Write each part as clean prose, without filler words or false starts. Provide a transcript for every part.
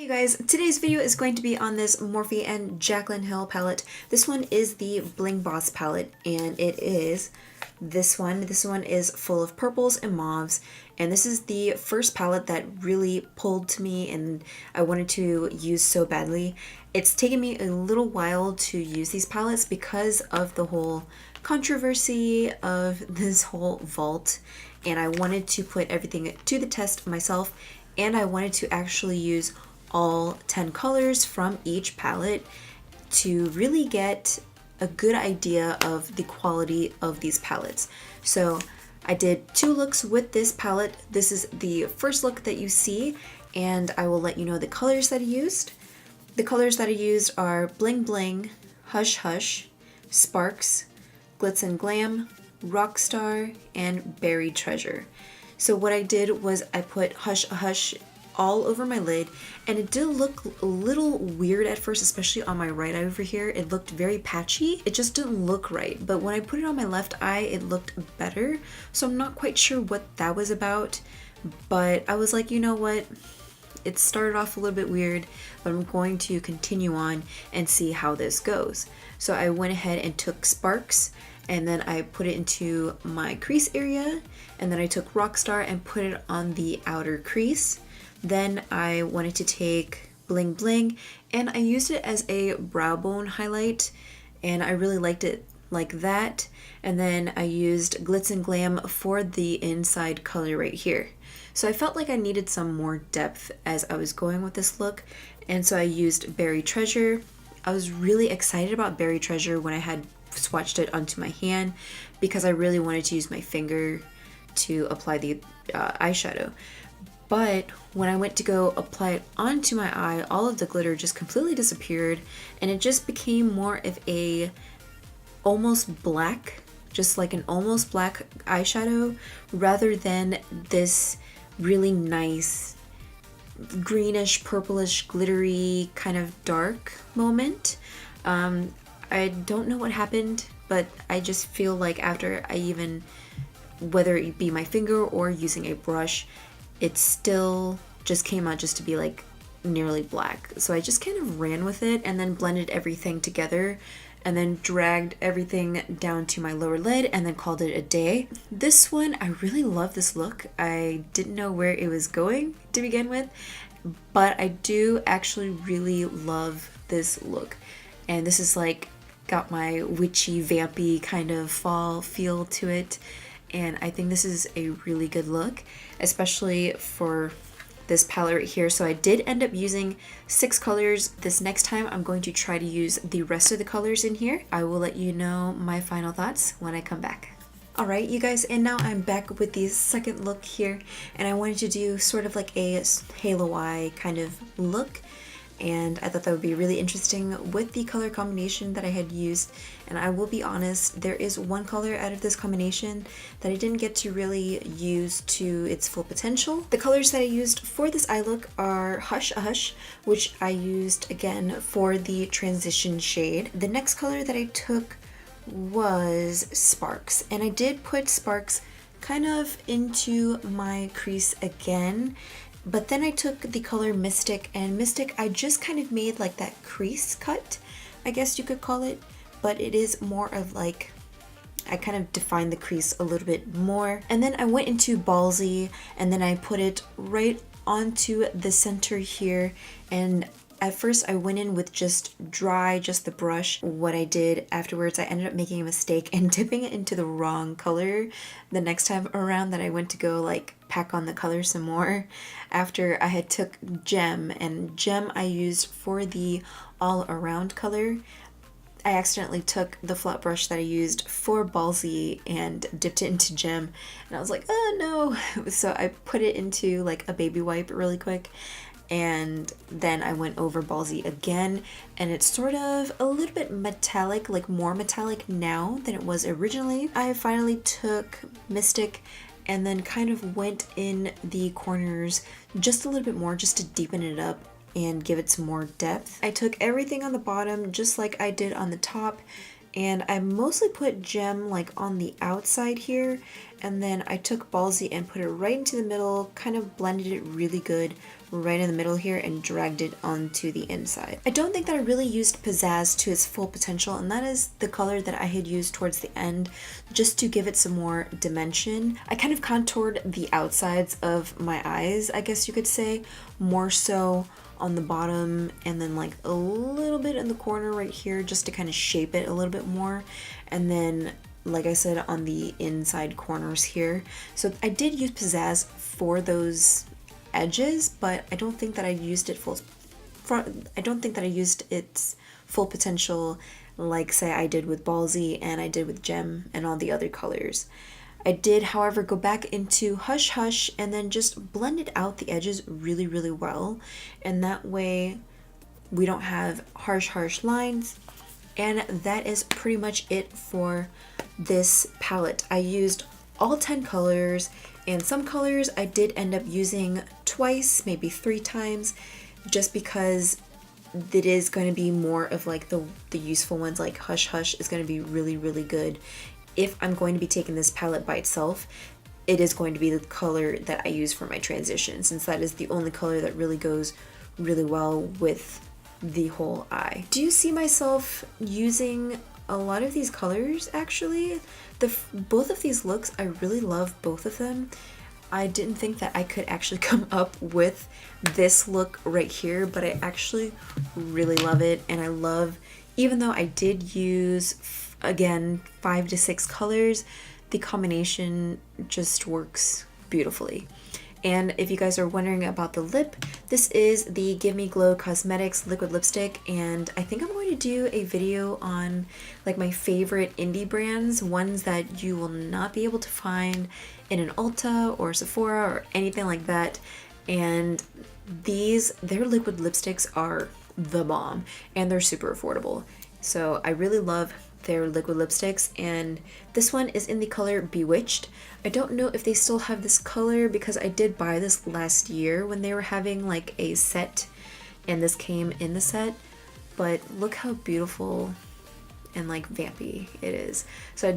You guys, today's video is going to be on this Morphe and Jaclyn Hill palette. This one is the Bling Boss palette, and it is this one. This one is full of purples and mauves, and this is the first palette that really pulled to me and I wanted to use so badly. It's taken me a little while to use these palettes because of the whole controversy of this whole vault, and I wanted to put everything to the test myself, and I wanted to actually use all 10 colors from each palette to really get a good idea of the quality of these palettes. So I did 2 looks with this palette. This is the first look that you see, and I will let you know the colors that I used. The colors that I used are Bling Bling, Hush Hush, Sparks, Glitz and Glam, Rockstar, and Buried Treasure. So what I did was I put Hush Hush all over my lid, and it did look a little weird at first, especially on my right eye over here. It looked very patchy. It just didn't look right. But when I put it on my left eye, it looked better. So I'm not quite sure what that was about. But I was like, you know what? It started off a little bit weird, but I'm going to continue on and see how this goes. So I went ahead and took Sparks, and then I put it into my crease area, and then I took Rockstar and put it on the outer crease. Then I wanted to take Bling Bling, and I used it as a brow bone highlight, and I really liked it like that. And then I used Glitz and Glam for the inside color right here. So I felt like I needed some more depth as I was going with this look, and so I used Buried Treasure. I was really excited about Buried Treasure when I had swatched it onto my hand because I really wanted to use my finger to apply the eyeshadow. But when I went to go apply it onto my eye, all of the glitter just completely disappeared, and it just became more of a almost black, just like an almost black eyeshadow, rather than this really nice greenish, purplish, glittery kind of dark moment. I don't know what happened, but I just feel like after I even, whether it be my finger or using a brush, it still just came out just to be like nearly black. So I just kind of ran with it and then blended everything together and then dragged everything down to my lower lid and then called it a day. This one, I really love this look. I didn't know where it was going to begin with, but I do actually really love this look. And this is like got my witchy, vampy kind of fall feel to it. And I think this is a really good look, especially for this palette right here. So I did end up using 6 colors. This next time I'm going to try to use the rest of the colors in here. I will let you know my final thoughts when I come back. Alright, you guys, and now I'm back with the second look here, and I wanted to do sort of like a halo eye kind of look. And I thought that would be really interesting with the color combination that I had used. And I will be honest, there is one color out of this combination that I didn't get to really use to its full potential. The colors that I used for this eye look are Hush Hush, which I used again for the transition shade. The next color that I took was Sparks, and I did put Sparks kind of into my crease again. But then I took the color Mystic, and Mystic I just kind of made like that crease cut, I guess you could call it, but it is more of like, I kind of defined the crease a little bit more. And then I went into Ballsy, and then I put it right onto the center here, and at first I went in with just the brush. What I did afterwards, I ended up making a mistake and dipping it into the wrong color the next time around that I went to go like pack on the color some more. After I had took Gem, and Gem I used for the all around color, I accidentally took the flat brush that I used for Ballsy and dipped it into Gem, and I was like, oh no. So I put it into like a baby wipe really quick, and then I went over Ballsy again, and it's sort of a little bit metallic, like more metallic now than it was originally. I finally took Mystic and then kind of went in the corners just a little bit more, just to deepen it up and give it some more depth. I took everything on the bottom just like I did on the top, and I mostly put Gem like on the outside here, and then I took Ballsy and put it right into the middle, kind of blended it really good right in the middle here and dragged it onto the inside. I don't think that I really used Pizzazz to its full potential, and that is the color that I had used towards the end just to give it some more dimension. I kind of contoured the outsides of my eyes, I guess you could say, more so on the bottom and then like a little bit in the corner right here just to kind of shape it a little bit more, and then like I said on the inside corners here. So I did use Pizzazz for those edges, but I don't think that I used it I don't think that I used its full potential like say I did with Ballsy and I did with Gem and all the other colors. I did, however, go back into Hush Hush and then just blended out the edges really, really well. And that way we don't have harsh lines. And that is pretty much it for this palette. I used all 10 colors, and some colors I did end up using twice, maybe 3 times, just because it is going to be more of like the useful ones. Like Hush Hush is going to be really, really good. If I'm going to be taking this palette by itself, it is going to be the color that I use for my transition, since that is the only color that really goes really well with the whole eye. Do you see myself using a lot of these colors actually? Both of these looks, I really love both of them. I didn't think that I could actually come up with this look right here, but I actually really love it. And I love, even though I did use again 5 to 6 colors, the combination just works beautifully. And if you guys are wondering about the lip, this is the Give Me Glow Cosmetics liquid lipstick, and I think I'm going to do a video on like my favorite indie brands, ones that you will not be able to find in an Ulta or Sephora or anything like that. And their liquid lipsticks are the bomb, and they're super affordable. So I really love their liquid lipsticks, and this one is in the color Bewitched. I don't know if they still have this color because I did buy this last year when they were having like a set, and this came in the set, but look how beautiful and like vampy it is. So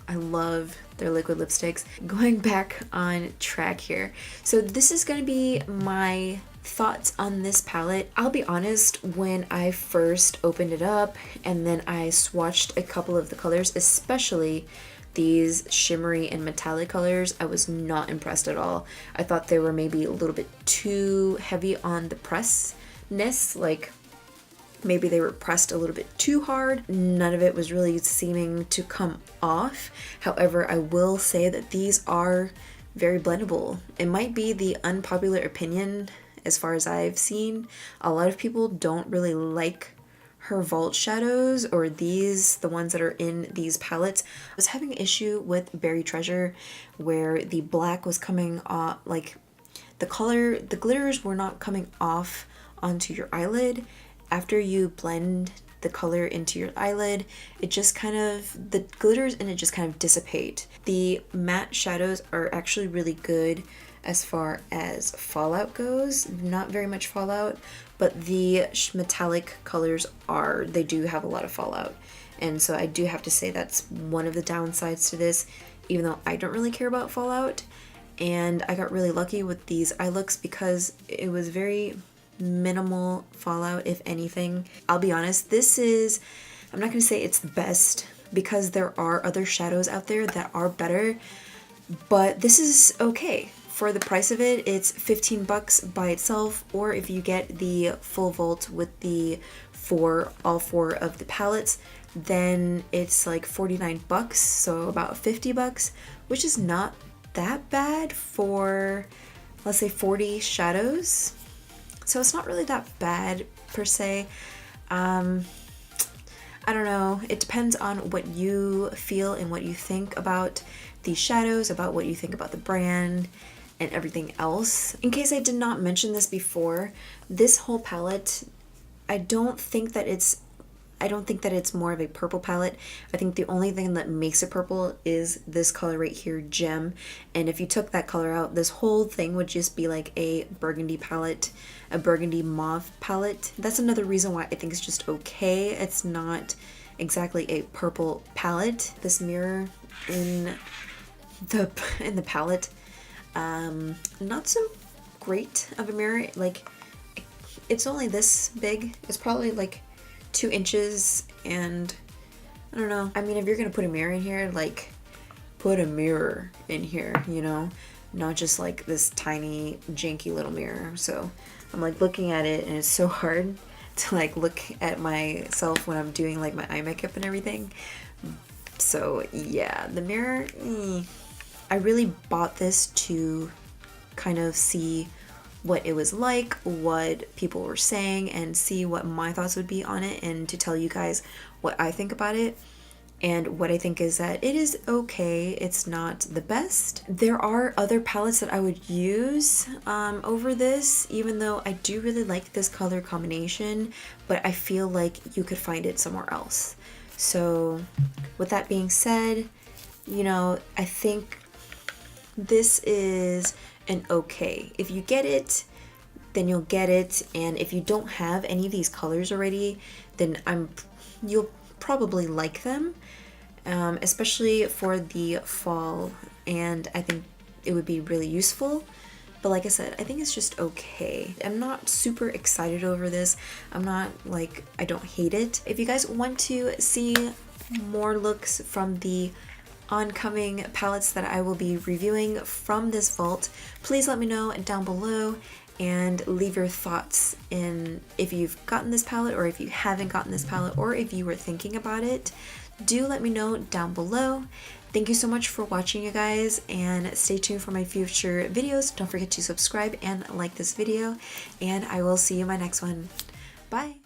I love their liquid lipsticks. Going back on track here, so this is going to be my thoughts on this palette. I'll be honest, when I first opened it up and then I swatched a couple of the colors, especially these shimmery and metallic colors, I was not impressed at all. I thought they were maybe a little bit too heavy on the pressness, like maybe they were pressed a little bit too hard. None of it was really seeming to come off. However, I will say that these are very blendable. It might be the unpopular opinion. As far as I've seen, a lot of people don't really like her vault shadows, or the ones that are in these palettes. I was having an issue with Berry Treasure where the black was coming off, like the glitters were not coming off onto your eyelid. After you blend the color into your eyelid, it just kind of, the glitters in it just kind of dissipate. The matte shadows are actually really good as far as fallout goes. Not very much fallout, but the metallic colors they do have a lot of fallout. And so I do have to say that's one of the downsides to this, even though I don't really care about fallout. And I got really lucky with these eye looks because it was very minimal fallout, if anything. I'll be honest, I'm not gonna say it's the best because there are other shadows out there that are better, but this is okay. For the price of it, it's 15 bucks by itself, or if you get the full vault with all 4 of the palettes, then it's like 49 bucks, so about 50 bucks, which is not that bad for, let's say, 40 shadows. So it's not really that bad per se. I don't know, it depends on what you feel and what you think about these shadows, about what you think about the brand and everything else. In case I did not mention this before, this whole palette, I don't think that it's more of a purple palette. I think the only thing that makes it purple is this color right here, Gem. And if you took that color out, this whole thing would just be like a burgundy palette, a burgundy mauve palette. That's another reason why I think it's just okay. It's not exactly a purple palette. This mirror in the palette, not so great of a mirror. Like, it's only this big. It's probably like 2 inches, and I don't know. I mean, if you're gonna put a mirror in here, like, put a mirror in here, you know? Not just like this tiny, janky little mirror. So I'm like looking at it, and it's so hard to like look at myself when I'm doing like my eye makeup and everything. So yeah, the mirror, I really bought this to kind of see what it was like, what people were saying, and see what my thoughts would be on it, and to tell you guys what I think about it. And what I think is that it is okay. It's not the best. There are other palettes that I would use over this, even though I do really like this color combination, but I feel like you could find it somewhere else. So with that being said, you know, I think this is an okay. If you get it, then you'll get it. And if you don't have any of these colors already, then you'll probably like them, especially for the fall, and I think it would be really useful. But like I said, I think it's just okay. I'm not super excited over this. I'm not like, I don't hate it. If you guys want to see more looks from the oncoming palettes that I will be reviewing from this vault, please let me know down below, and leave your thoughts in if you've gotten this palette, or if you haven't gotten this palette, or if you were thinking about it. Do let me know down below. Thank you so much for watching, you guys, and stay tuned for my future videos. Don't forget to subscribe and like this video, and I will see you in my next one. Bye!